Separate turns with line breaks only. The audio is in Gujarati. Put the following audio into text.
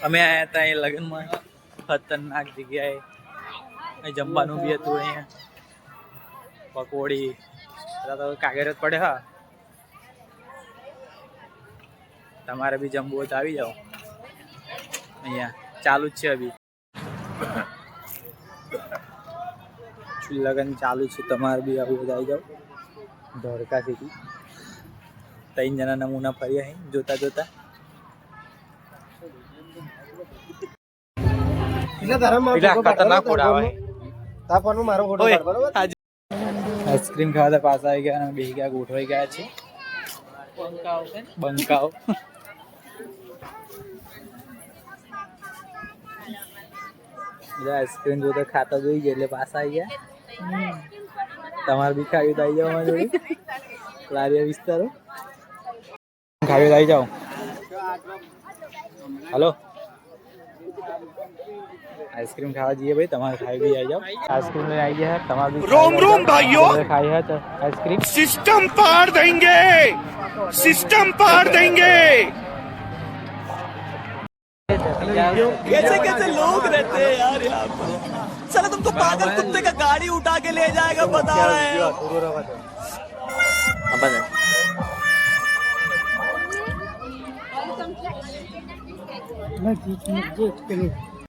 અમે આયા હતા એ લગ્નમાં ખતરનાક જગ્યાએ અહીં જમવાનું બી હતું અહીંયા પકોડી તો કાગળ જ પડે હા તમારે બી જમવું હોય તો આવી જાઓ અહીંયા ચાલુ જ છે અભી લગન ચાલુ છે તમારે બી આવું બધા આવી જાઓ ધોળકા સિટી 3 જણા નમૂના ફર્યા હે જોતા જોતા ખતરનાક ફોડ આવે આઈસ્ક્રીમ ખાવા પાછા આવી ગયા અને બેસી ગયા ગોઠવાઈ ગયા છે બંકાઓ બધા આઈસ્ક્રીમ જોતા ખાતા જોઈ ગયા એટલે પાછા આવી ગયા તમારે બી ખાવી તો આવી જાઓ અમારી જોડે લારિયા વિસ્તારો ખાવી તો આવી જાઓ હલો आइसक्रीम खावा जी भाई तुम्हारे खाई भी आ जाओ आइसक्रीम में आई है तुम्हारे भी रोम रोम भाइयों खाई है तो आइसक्रीम सिस्टम पार देंगे कैसे कैसे लोग रहते हैं यार यहाँ पर चलो तुमको पागल कुत्ते का गाड़ी उठा के ले जाएगा बता रहे हैं